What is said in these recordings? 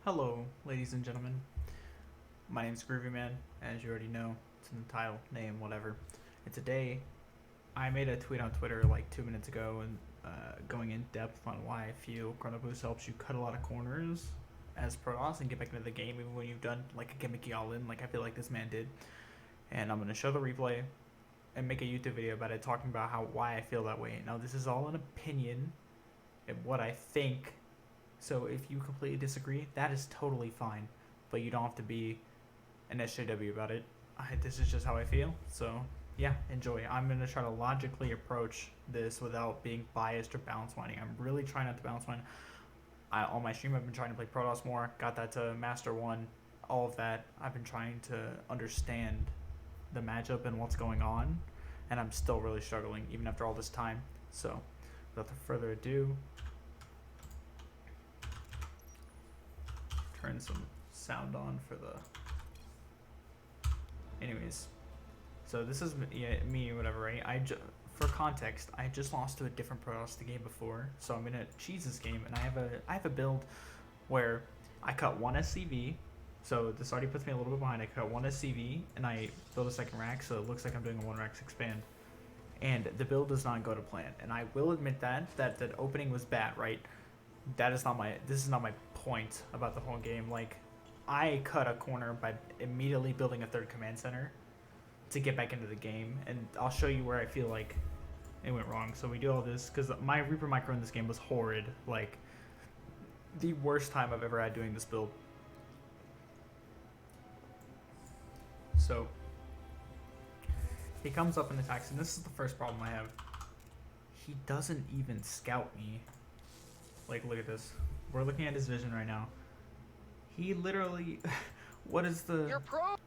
Hello, ladies and gentlemen. My name is Groovy Man, as you already know. It's in the title, name, whatever. And today, I made a tweet on Twitter like 2 minutes ago and going in depth on why I feel Chrono Boost helps you cut a lot of corners as Protoss and get back into the game even when you've done like a gimmicky all-in like I feel like this man did. And I'm going to show the replay and make a YouTube video about it talking about why I feel that way. Now, this is all an opinion and what I think. So if you completely disagree, that is totally fine, but you don't have to be an SJW about it. This is just how I feel. So yeah, enjoy. I'm gonna try to logically approach this without being biased or balance winding. I'm really trying not to balance wind. On my stream, I've been trying to play Protoss more. Got that to Master 1. All of that. I've been trying to understand the matchup and what's going on, and I'm still really struggling even after all this time. So without further ado, turn some sound on for the. Anyways, so this is me or whatever, right? For context, I just lost to a different Protoss the game before, so I'm gonna cheese this game, and I have a build where I cut one SCV, so this already puts me a little bit behind. I cut one SCV and I build a second rack, so it looks like I'm doing a one rack expand, and the build does not go to plan. And I will admit that the opening was bad, right? This is not my point about the whole game. Like, I cut a corner by immediately building a third command center to get back into the game, and I'll show you where I feel like it went wrong. So we do all this because my Reaper micro in this game was horrid, like the worst time I've ever had doing this build. So he comes up and attacks, and this is the first problem I have. He doesn't even scout me. Like, look at this. We're looking at his vision right now. He literally, what is the? Your probes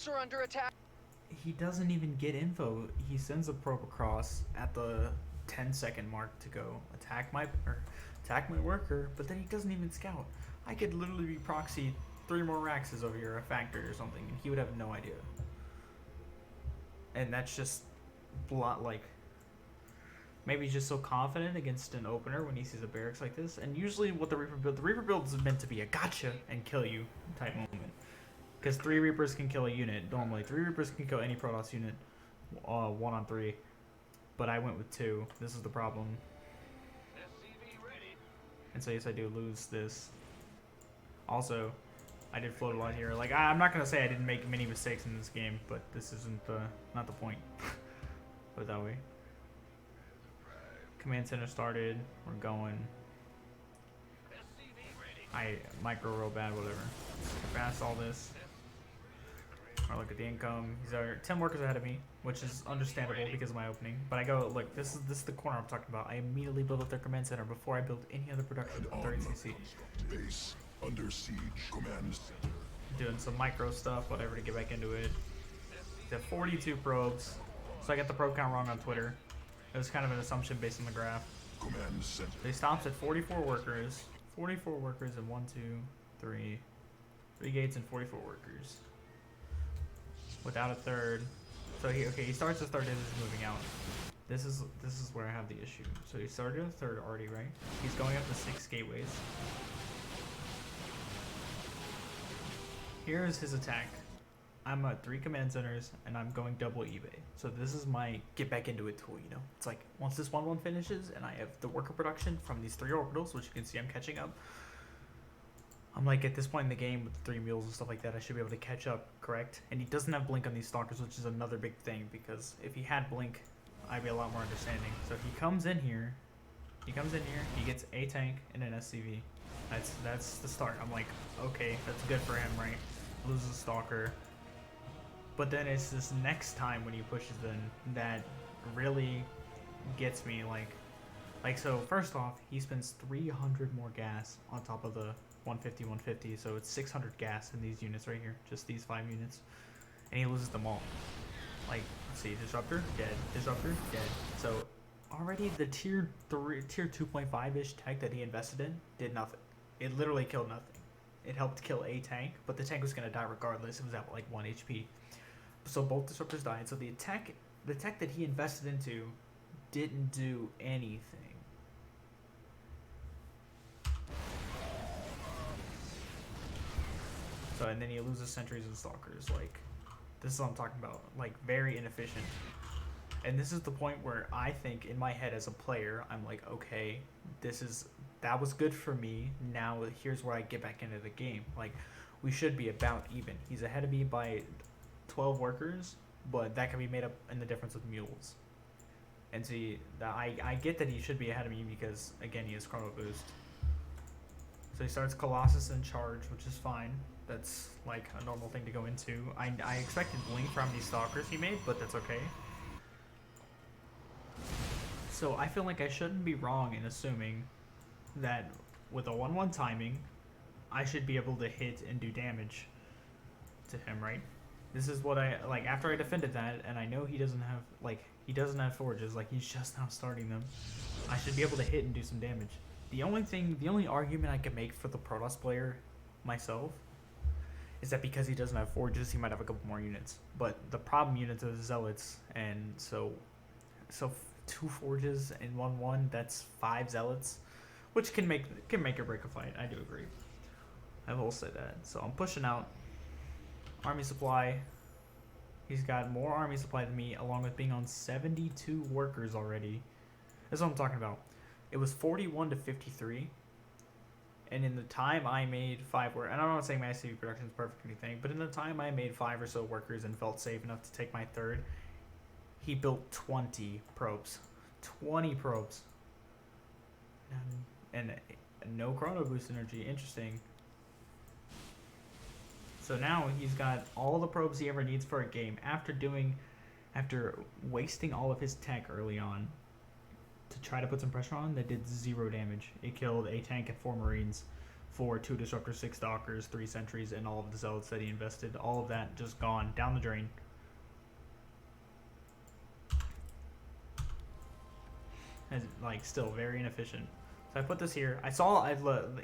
are under attack. He doesn't even get info. He sends a probe across at the 10-second mark to go attack my worker, but then he doesn't even scout. I could literally be proxy 3 more Raxes over here, a factory or something, and he would have no idea. And that's just like. Maybe he's just so confident against an opener when he sees a barracks like this. And usually what the Reaper build is meant to be a gotcha and kill you type moment. Because 3 Reapers can kill a unit normally. 3 Reapers can kill any Protoss unit 1 on 3. But I went with 2. This is the problem. And so yes, I do lose this. Also, I did float a lot here. Like, I'm not going to say I didn't make many mistakes in this game, but this isn't not the point. Put it that way. Command center started. We're going. I micro real bad, whatever. Fast all this. Or look at the income. He's 10 workers ahead of me, which is understandable because of my opening. But I go, look, this is the corner I'm talking about. I immediately build up their command center before I build any other production on 30cc. Base under siege. Command center. Doing some micro stuff, whatever, to get back into it. He's at 42 probes, so I got the probe count wrong on Twitter. It was kind of an assumption based on the graph. Command center. They stopped at 44 workers. 44 workers and 1, 2, 3. 3 gates and 44 workers. Without a third. So he starts his third and is moving out. This is where I have the issue. So he started a third already, right? He's going up to 6 gateways. Here's his attack. I'm at 3 command centers, and I'm going double eBay. So this is my get back into it tool, you know? It's like, once this 1-1 finishes, and I have the worker production from these 3 orbitals, which you can see I'm catching up. I'm like, at this point in the game, with 3 mules and stuff like that, I should be able to catch up, correct? And he doesn't have blink on these stalkers, which is another big thing, because if he had blink, I'd be a lot more understanding. So he comes in here, he gets a tank and an SCV. That's the start. I'm like, okay, that's good for him, right? Loses a stalker. But then it's this next time when he pushes in that really gets me, like so first off, he spends 300 more gas on top of the 150, so it's 600 gas in these units right here, just these 5 units, and he loses them all. Like, let's see, disruptor, dead, disruptor, dead. So already the tier 2.5-ish tech that he invested in did nothing. It literally killed nothing. It helped kill a tank, but the tank was going to die regardless. It was at like 1 HP. So both disruptors died. So the tech that he invested into didn't do anything. So, and then he loses sentries and stalkers. Like, this is what I'm talking about. Like, very inefficient. And this is the point where I think in my head as a player, I'm like, okay, that was good for me. Now here's where I get back into the game. Like, we should be about even. He's ahead of me by 12 workers, but that can be made up in the difference with mules. And see, I get that he should be ahead of me because, again, he has chrono boost. So he starts Colossus and charge, which is fine. That's like a normal thing to go into. I expected Blink from these stalkers he made, but that's okay. So I feel like I shouldn't be wrong in assuming that with a 1-1 timing, I should be able to hit and do damage to him, right? This is what I like after I defended that, and I know he doesn't have forges, like he's just now starting them. I should be able to hit and do some damage. The only argument I can make for the Protoss player myself is that because he doesn't have forges, he might have a couple more units. But the problem units are the zealots, and so 2 forges in 1-1, that's 5 zealots, which can make or break a fight. I do agree. I will say that. So I'm pushing out army supply. He's got more army supply than me, along with being on 72 workers already. That's what I'm talking about. It was 41 to 53, and in the time I made 5 work, and I'm not saying my SCV production is perfect or anything, but in the time I made 5 or so workers and felt safe enough to take my third, he built 20 probes. 20 probes. And no chrono boost energy. Interesting. So now he's got all the probes he ever needs for a game after wasting all of his tech early on to try to put some pressure on that did 0 damage. It killed a tank and 4 marines, 2 disruptors, 6 stalkers, 3 sentries, and all of the zealots that he invested. All of that just gone down the drain. And like still very inefficient. So I put this here.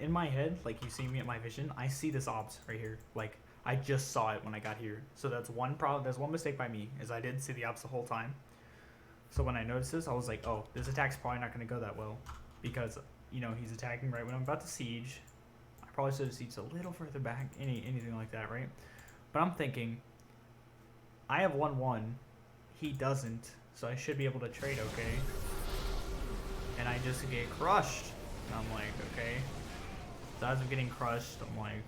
In my head, like you see me at my vision, I see this ops right here. Like I just saw it when I got here. So that's one problem. That's one mistake by me, is I didn't see the ops the whole time. So when I noticed this, I was like, oh, this attack's probably not going to go that well, because he's attacking right when I'm about to siege. I probably should have sieged a little further back, anything like that, right? But I'm thinking, I have 1-1, he doesn't, so I should be able to trade okay. And I just get crushed. And I'm like, okay. So as I'm getting crushed, I'm like,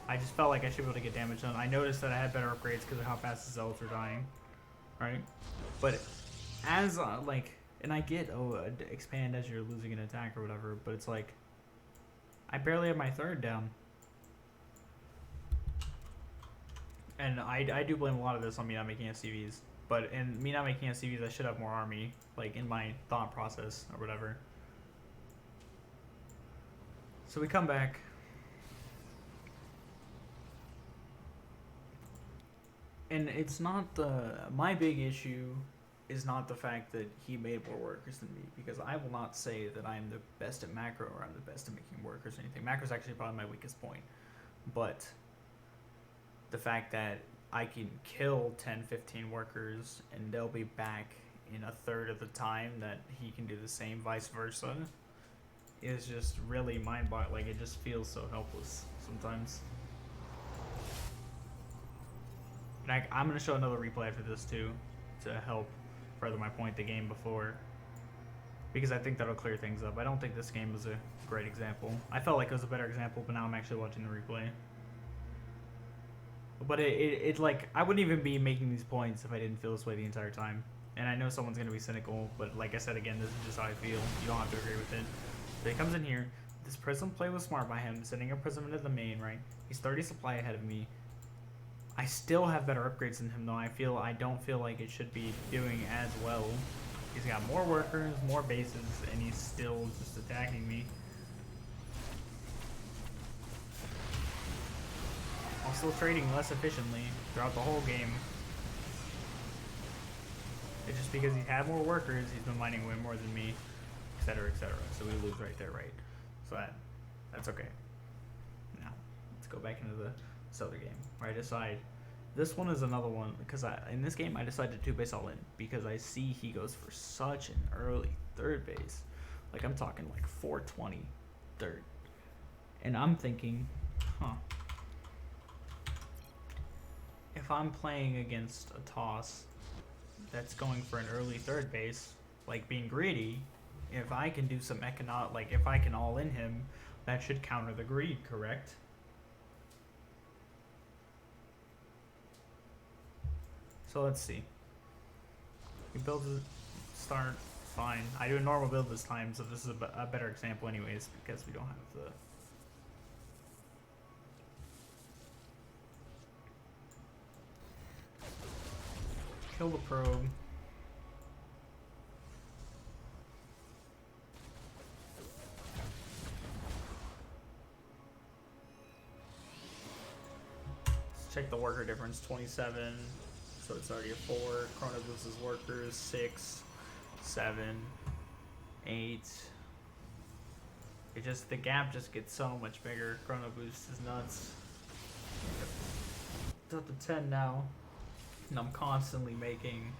I just felt like I should be able to get damage done. I noticed that I had better upgrades because of how fast the zealots were dying, right? But as and I get expand as you're losing an attack or whatever, but it's like I barely have my third down, and I do blame a lot of this on me not making SCVs. But in me not making SCVs, I should have more army, like in my thought process or whatever. So we come back. And it's not my big issue is not the fact that he made more workers than me, because I will not say that I'm the best at macro or I'm the best at making workers or anything. Macro is actually probably my weakest point. But the fact that I can kill 10, 15 workers and they'll be back in a third of the time that he can do the same, vice versa, is just really mind-boggling. Like, it just feels so helpless sometimes. And I'm going to show another replay after this too, to help further my point the game before, because I think that'll clear things up. I don't think this game was a great example. I felt like it was a better example, but now I'm actually watching the replay. But it's like, I wouldn't even be making these points if I didn't feel this way the entire time. And I know someone's going to be cynical, but like I said again, this is just how I feel. You don't have to agree with it. So he comes in here. This Prism play was smart by him, sending a Prism into the main, right? He's 30 supply ahead of me. I still have better upgrades than him, though. I don't feel like it should be doing as well. He's got more workers, more bases, and he's still just attacking me. While still trading less efficiently throughout the whole game. It's just because he's had more workers, he's been mining way more than me, etc., etc. So we lose right there, right? So that's okay. Now, let's go back into this other game where I decide. This one is another one because in this game I decided to 2-base all in because I see he goes for such an early third base. Like, I'm talking like 420 third. And I'm thinking, if I'm playing against a toss that's going for an early third base, like being greedy, if I can do some like if I can all in him, that should counter the greed, correct? So let's see. He builds a start, fine. I do a normal build this time, so this is a better example anyways, because we don't have the... Kill the probe. Let's check the worker difference, 27. So it's already a 4. Chrono loses workers, 6, 7, 8. It just, the gap just gets so much bigger. Chrono boost is nuts. It's up to 10 now. And I'm constantly making.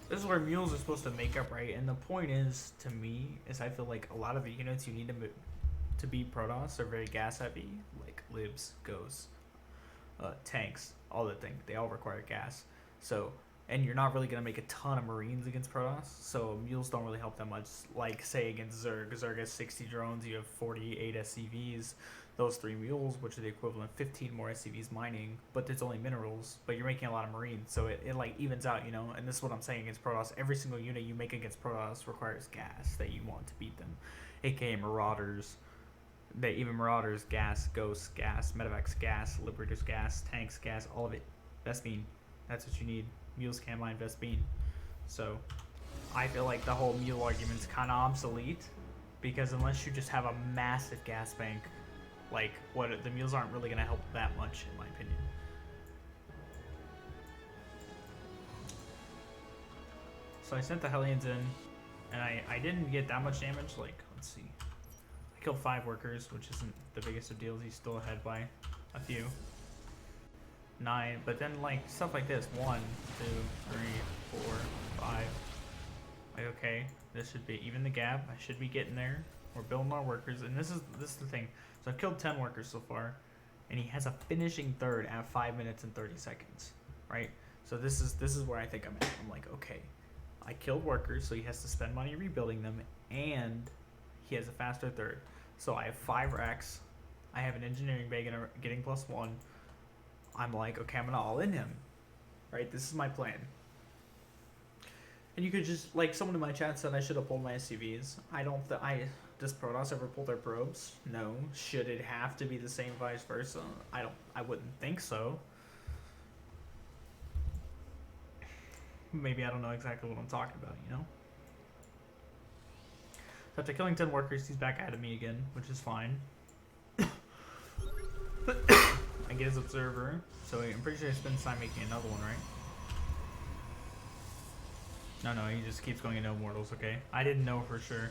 This is where mules are supposed to make up, right? And the point is, to me, is I feel like a lot of the units you need to beat Protoss are very gas heavy, like libs, ghosts, tanks, all the things. They all require gas. So, and you're not really gonna make a ton of Marines against Protoss, so mules don't really help that much. Like say against Zerg. Zerg has 60 drones. You have 48 SCVs. Those 3 mules, which are the equivalent of 15 more SCVs mining, but there's only minerals, but you're making a lot of Marines, so it like evens out, you know. And this is what I'm saying against Protoss. Every single unit you make against Protoss requires gas that you want to beat them, aka Marauders. Even Marauders, gas, Ghosts, gas, Medevacs, gas, Liberators, gas, tanks, gas, all of it. Vespene, that's what you need. Mules can't mine Vespene. So I feel like the whole mule argument's kind of obsolete, because unless you just have a massive gas bank, like the mules aren't really going to help that much, in my opinion. So I sent the Hellions in, and I didn't get that much damage. Like, let's see. I killed 5 workers, which isn't the biggest of deals. He's still ahead by a few. 9, but then like stuff like this. 1, 2, 3, 4, 5. Like, okay, this should be even the gap. I should be getting there. We're building our workers, and this is the thing. So I've killed 10 workers so far, and he has a finishing third at 5 minutes and 30 seconds, right? So this is where I think I'm at. I'm like, okay, I killed workers, so he has to spend money rebuilding them, and he has a faster third. So I have 5 racks. I have an engineering bay getting +1. I'm like, okay, I'm gonna all in him, right? This is my plan. And you could just, like, someone in my chat said I should have pulled my SCVs. Does Protoss ever pull their probes? No. Should it have to be the same vice versa? I wouldn't think so. Maybe I don't know exactly what I'm talking about, you know? So after killing 10 workers, he's back at me again, which is fine. I get his observer, so I'm pretty sure he spends time making another one, right? No, he just keeps going into immortals, okay? I didn't know for sure.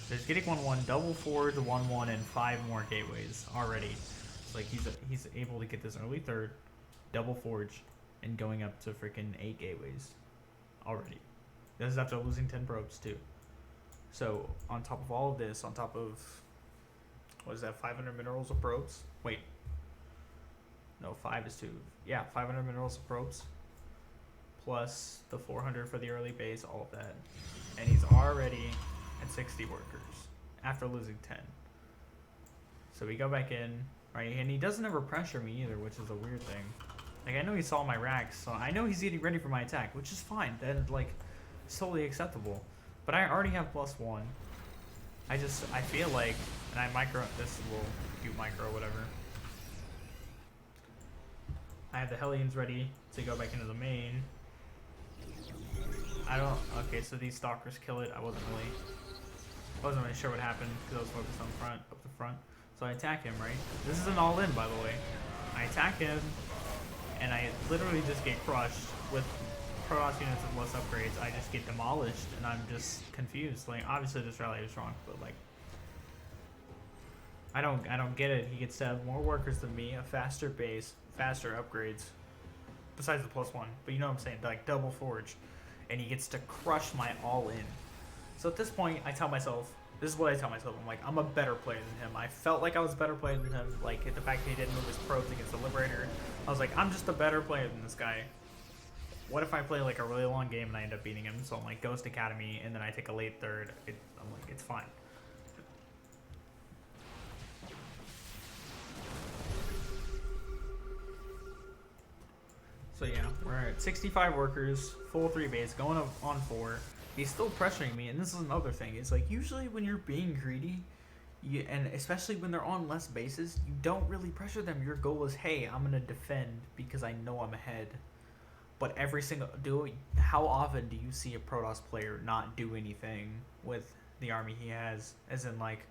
There's getting 1-1, double forward, 1-1, and 5 more gateways already. It's like he's able to get this early third, double forge, and going up to freaking 8 gateways already. This is after losing 10 probes too. So on top of all of this, on top of what is that, 500 minerals of probes? Wait, no, 5 is 2. Yeah, 500 minerals of probes, plus the 400 for the early base, all of that, and he's already at 60 workers after losing 10. So we go back in, right? And he doesn't ever pressure me either, which is a weird thing. Like, I know he saw my racks, so I know he's getting ready for my attack, which is fine. That, like, it's totally acceptable. But I already have +1. I feel like, and I micro, this little cute micro, whatever. I have the Hellions ready to go back into the main. Okay, so these stalkers kill it. I wasn't really sure what happened because I was focused on up the front. So I attack him, right? This is an all-in, by the way. I attack him, and I literally just get crushed with Protoss units with less upgrades. I just get demolished, and I'm just confused. Like, obviously this rally is wrong, but like, I don't get it. He gets to have more workers than me, a faster base, faster upgrades, besides the +1. But you know what I'm saying, like double forge, and he gets to crush my all-in. So at this point, I tell myself, This is what I tell myself. I'm like, I'm a better player than him. I felt like I was a better player than him. Like, the fact that he didn't move his probes against the Liberator. I was like, I'm just a better player than this guy. What if I play like a really long game and I end up beating him? So I'm like, Ghost Academy, and then I take a late third. I'm like, it's fine. So yeah, we're at 65 workers, full 3 base, going up on 4. He's still pressuring me, and this is another thing. It's like, usually when you're being greedy, and especially when they're on less bases, you don't really pressure them. Your goal is, hey, I'm going to defend because I know I'm ahead. But how often do you see a Protoss player not do anything with the army he has? As in, like,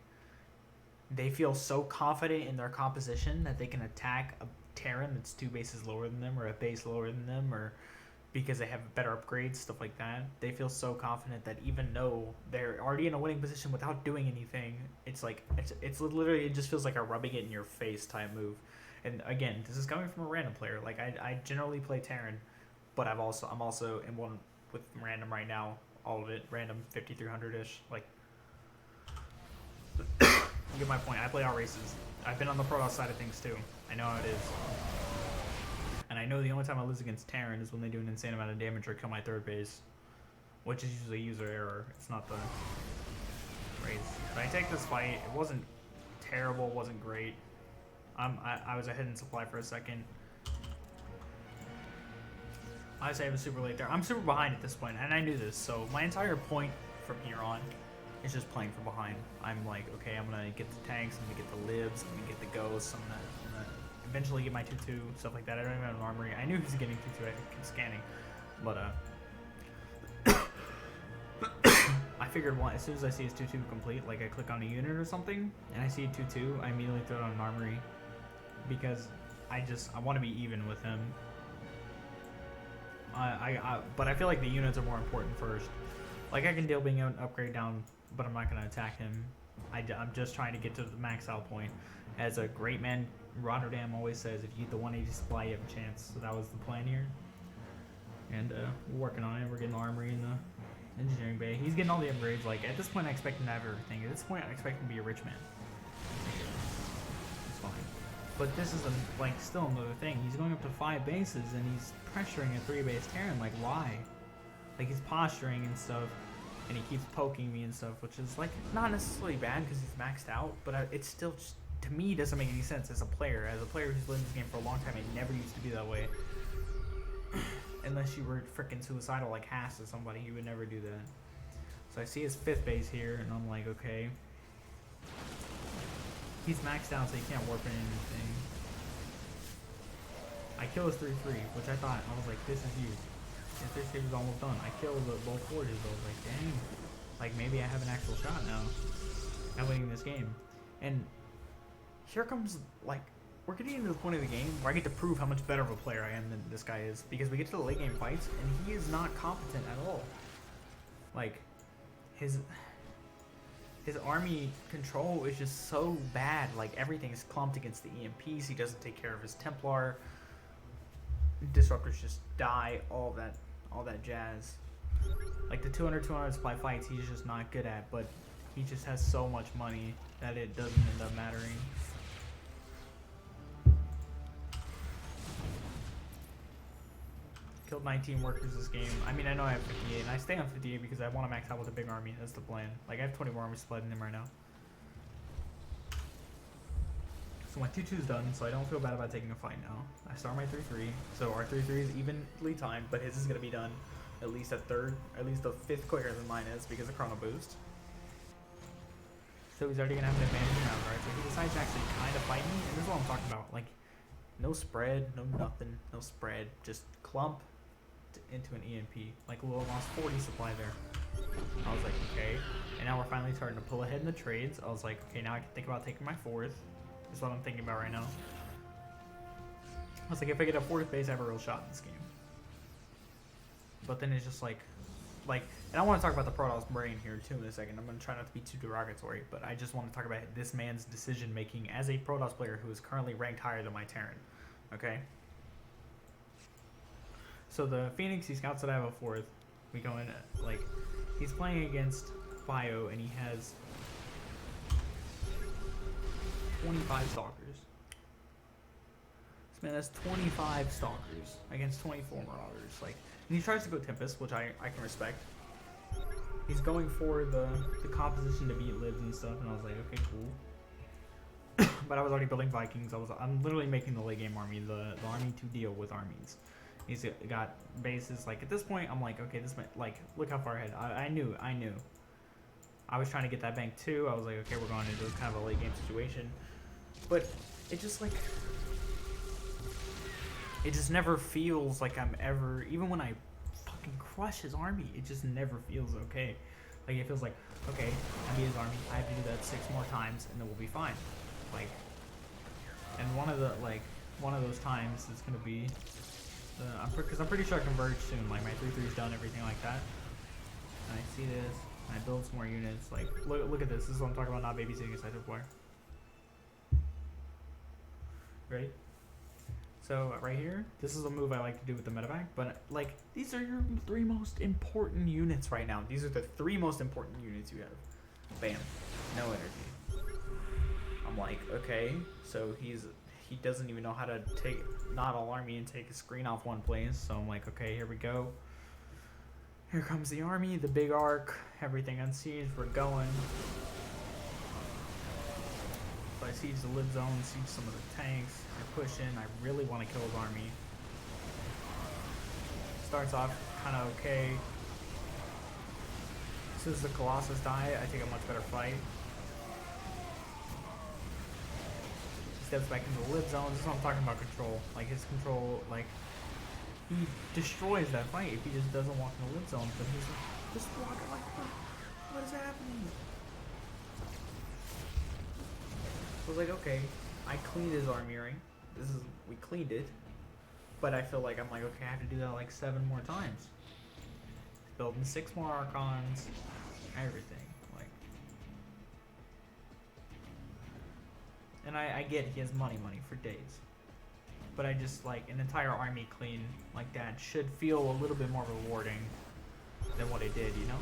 they feel so confident in their composition that they can attack a Terran that's 2 bases lower than them, or a base lower than them, or because they have better upgrades, stuff like that. They feel so confident that even though they're already in a winning position without doing anything, it's like it's literally, it just feels like a rubbing it in your face type move. And again, this is coming from a random player. Like, I generally play Terran, but I'm also in one with random right now. All of it random, 5300-ish. Like, you get my point. I play all races. I've been on the Protoss side of things too. I know how it is. And I know the only time I lose against Terran is when they do an insane amount of damage or kill my 3rd base, which is usually user error. It's not the raise. But I take this fight. It wasn't terrible. It wasn't great. I was ahead in supply for a second. I say I was super late there. I'm super behind at this point, and I knew this. So my entire point from here on is just playing from behind. I'm like, okay, I'm gonna get the tanks, I'm gonna get the libs, I'm gonna get the ghosts, I'm gonna eventually get my 2-2, stuff like that. I don't even have an armory. I knew he was getting 2-2, I kept scanning. But I figured as soon as I see his 2-2 complete, like I click on a unit or something, and I see a 2-2, I immediately throw it on an armory. Because I want to be even with him. But I feel like the units are more important first. Like, I can deal being an upgrade down, but I'm not going to attack him. I'm just trying to get to the max out point. As a great man, Rotterdam always says, if you get the 180 supply, you have a chance. So that was the plan here. And we're working on it. We're getting the armory in the engineering bay. He's getting all the upgrades. Like, at this point, I expect him to have everything. At this point, I expect him to be a rich man. It's fine. But this is still another thing. He's going up to 5 bases and he's pressuring a 3-base Terran. Like, why? Like, he's posturing and stuff, and he keeps poking me and stuff, which is like not necessarily bad because he's maxed out, but it's still just, to me, doesn't make any sense as a player. As a player who's lived this game for a long time, it never used to be that way. Unless you were freaking suicidal like Haas or somebody, he would never do that. So I see his 5th base here, and I'm like, okay. He's maxed out, so he can't warp in anything. I kill his 3-3, which I was like, this is huge. His 3-3 was almost done. I killed both forges, I was like, dang. Like, maybe I have an actual shot now at winning this game. And here comes, like, we're getting into the point of the game where I get to prove how much better of a player I am than this guy is. Because we get to the late game fights, and he is not competent at all. Like, his army control is just so bad. Like, everything is clumped against the EMPs. He doesn't take care of his Templar. Disruptors just die. All that jazz. Like, the 200 supply fights, he's just not good at. But he just has so much money that it doesn't end up mattering. Killed 19 workers this game. I mean, I know I have 58, and I stay on 58 because I want to max out with a big army. That's the plan. Like, I have 20 more armies split in him right now. So my 2-2 is done, so I don't feel bad about taking a fight now. I start my 3-3, so our 3-3 is evenly timed, but his is going to be done at least a fifth quicker than mine is because of Chrono Boost. So he's already going to have an advantage now, right? So he decides to actually kind of fight me, and this is what I'm talking about. Like, no spread, no nothing, no spread, just clump into an EMP. Like, Lil lost 40 supply there. I was like, okay. And now we're finally starting to pull ahead in the trades. I was like, okay, now I can think about taking my 4th. That's what I'm thinking about right now. I was like, if I get a 4th base, I have a real shot in this game. But then it's just like, and I want to talk about the Protoss brain here too in a second. I'm going to try not to be too derogatory, but I just want to talk about this man's decision making as a Protoss player who is currently ranked higher than my Terran. Okay? So the Phoenix, he scouts that I have a 4th. We go in, like, he's playing against Bio, and he has 25 stalkers. This man has 25 stalkers against 24 marauders. Like, and he tries to go Tempest, which I can respect. He's going for the composition to beat libs and stuff, and I was like, okay, cool. But I was already building Vikings. I'm literally making the late game army, the army to deal with armies. He's got bases. Like at this point, I'm like, okay, this man, like, look how far ahead. I knew. I was trying to get that bank too. I was like, okay, we're going into kind of a late game situation, but it just like, it just never feels like I'm ever, even when I fucking crush his army, it just never feels okay. Like it feels like, okay, I beat his army. I have to do that 6 more times, and then we'll be fine. Like, and one of those times is gonna be, because I'm pretty sure I converge soon. Like my 3/3's done, everything like that. And I see this, and I build some more units. Like, look at this. This is what I'm talking about. Not babysitting a side player. Ready? So right here, this is a move I like to do with the medevac. But like, these are your 3 most important units right now. These are the 3 most important units you have. Bam, no energy. I'm like, okay, so he doesn't even know how to not alarm me and take a screen off one place. So I'm like, okay, here we go. Here comes the army, the big arc, everything on siege, we're going. So I siege the lid zone, siege some of the tanks, I push in, I really want to kill his army. Starts off kind of okay. As soon as the Colossus die, I take a much better fight. Steps back into the lid zone. This is what I'm talking about, control. Like his control, like he destroys that fight if he just doesn't walk in the lid zone. But he's like, just walk. Like, what is happening? So I was like, okay, I cleaned his army, right? We cleaned it, but I feel like I'm like, okay, I have to do that like 7 more times. Building 6 more Archons, everything. And I get he has money for days. But I just like an entire army clean like that should feel a little bit more rewarding than what it did, you know?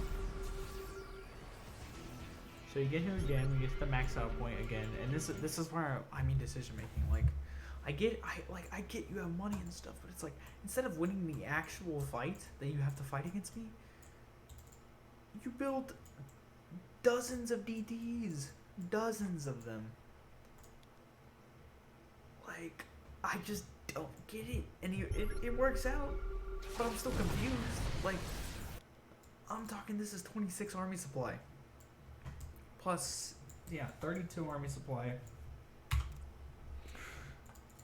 So you get here again, we get to the max out point again, and this is where I mean decision making. Like I get you have money and stuff, but it's like instead of winning the actual fight that you have to fight against me, you build dozens of DDs. Dozens of them. Like, I just don't get it. And it works out, but I'm still confused. Like, I'm talking this is 26 army supply. Plus, yeah, 32 army supply.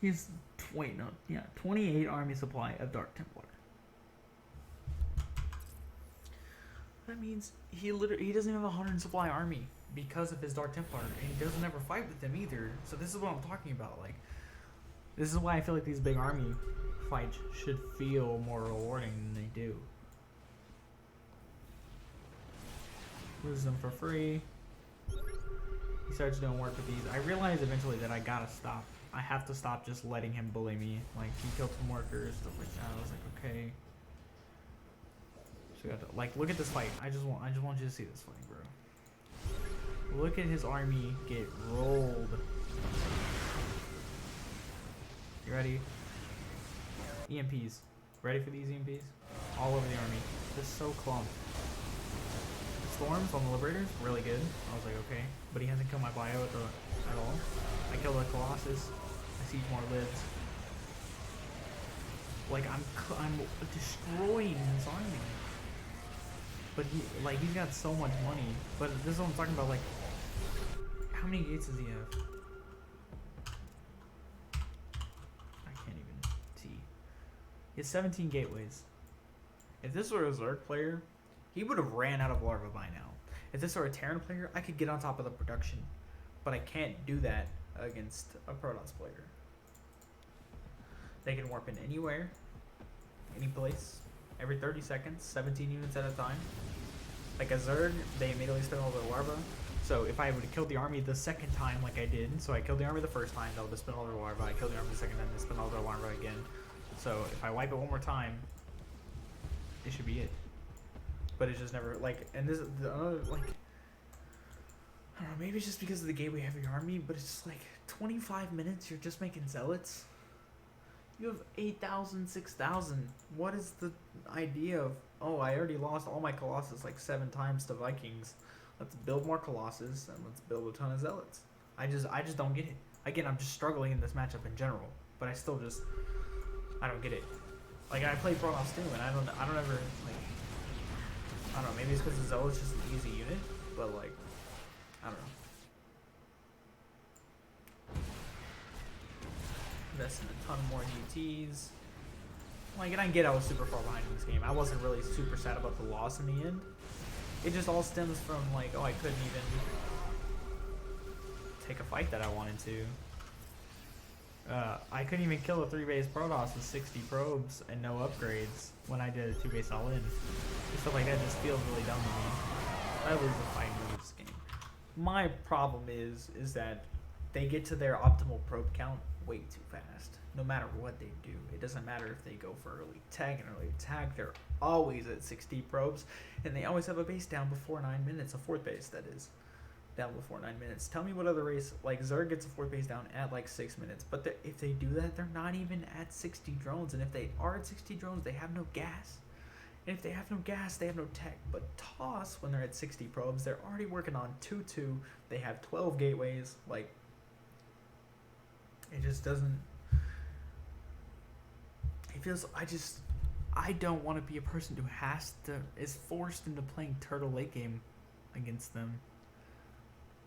He's, 28 army supply of Dark Templar. That means he doesn't even have a 100 supply army because of his Dark Templar, and he doesn't ever fight with them either. So this is what I'm talking about. Like, this is why I feel like these big army fights should feel more rewarding than they do. Lose them for free. He starts doing work with these. I realized eventually that I gotta stop. I have to stop just letting him bully me. Like, he killed some workers, stuff like that. I was like, okay. So we got to, like, look at this fight. I just want you to see this fight, bro. Look at his army get rolled. You ready? EMPs. Ready for these EMPs? All over the army. Just so clumped. Storms on the Liberators, really good. I was like, okay. But he hasn't killed my bio at all. I killed the Colossus. I siege more lids. Like, I'm destroying his army. But he's got so much money. But this is what I'm talking about, like, how many gates does he have? He has 17 gateways. If this were a Zerg player, he would have ran out of larva by now. If this were a Terran player, I could get on top of the production. But I can't do that against a Protoss player. They can warp in anywhere, any place, every 30 seconds, 17 units at a time. Like a Zerg, they immediately spend all their larva. So if I would have killed the army the second time like I did, so I killed the army the first time, they would have spent all their larva. I killed the army the second time, they spent all their larva again. So if I wipe it one more time, it should be it. But it's just never like, and this like I don't know, maybe it's just because of the gateway heavy army, but it's just like 25 minutes you're just making zealots. You have 8,000, 6,000. What is the idea of, oh, I already lost all my Colossus like 7 times to Vikings. Let's build more Colossus and let's build a ton of zealots. I just don't get it. Again, I'm just struggling in this matchup in general, but I still just, I don't get it. Like, I play Protoss too, and I don't ever, like, I don't know, maybe it's because the Zealot's just an easy unit, but like, I don't know. Invest in a ton more GTs. Like, and I get I was super far behind in this game. I wasn't really super sad about the loss in the end. It just all stems from like, oh, I couldn't even take a fight that I wanted to. I couldn't even kill a 3-base Protoss with 60 probes and no upgrades when I did a 2-base all-in. Stuff like that just feels really dumb to me. I lose the fight in this game. My problem is that they get to their optimal probe count way too fast. No matter what they do, it doesn't matter if they go for early tag and early attack. They're always at 60 probes, and they always have a base down before 9 minutes. A 4th base, that is. Down before 9 minutes. Tell me what other race, like Zerg gets a 4th base down at like 6 minutes, but if they do that, they're not even at 60 drones, and if they are at 60 drones, they have no gas. And if they have no gas, they have no tech. But Toss, when they're at 60 probes, they're already working on 2-2. They have 12 gateways. Like, it just doesn't. It feels. I don't want to be a person who is forced into playing Turtle late game against them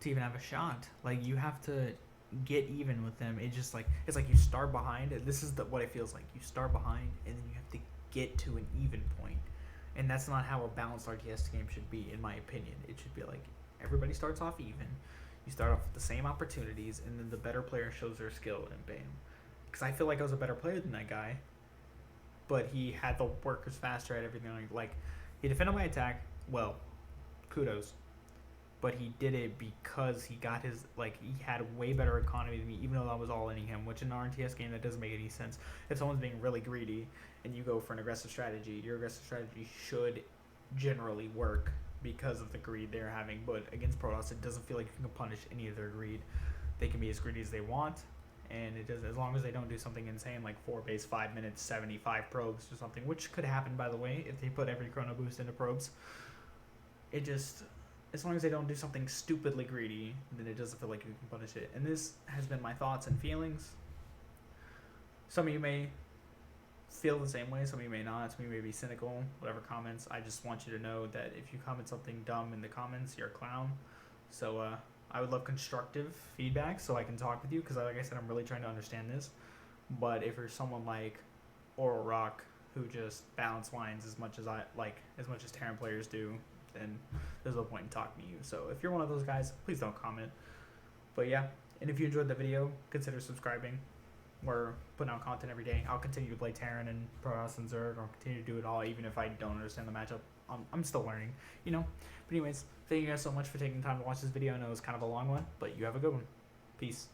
to even have a shot. Like, you have to get even with them. It's like you start behind. This is what it feels like. You start behind, and then you have to get to an even point. And that's not how a balanced RTS game should be, in my opinion. It should be like everybody starts off even. You start off with the same opportunities, and then the better player shows their skill, and bam. Because I feel like I was a better player than that guy, but he had the workers faster at everything. Like, he defended my attack well, kudos. But he did it because he got his, like, he had way better economy than me, even though I was all in him, which in an RTS game, that doesn't make any sense. If someone's being really greedy and you go for an aggressive strategy, your aggressive strategy should generally work because of the greed they're having. But against Protoss, it doesn't feel like you can punish any of their greed. They can be as greedy as they want, and it does, as long as they don't do something insane like 4 base, 5 minutes, 75 probes or something, which could happen, by the way, if they put every chrono boost into probes. It just, as long as they don't do something stupidly greedy, then it doesn't feel like you can punish it. And this has been my thoughts and feelings. Some of you may feel the same way, some of you may not, some of you may be cynical, whatever comments. I just want you to know that if you comment something dumb in the comments, you're a clown. So I would love constructive feedback so I can talk with you, because like I said, I'm really trying to understand this. But if you're someone like Oral Rock, who just balance lines as much as Terran players do, then there's no point in talking to you. So if you're one of those guys, please don't comment. But yeah, and if you enjoyed the video, consider subscribing. We're putting out content every day. I'll continue to play Terran and Protoss and Zerg. I'll continue to do it all, even if I don't understand the matchup. I'm still learning, you know. But anyways, thank you guys so much for taking the time to watch this video. I know it was kind of a long one, but you have a good one. Peace.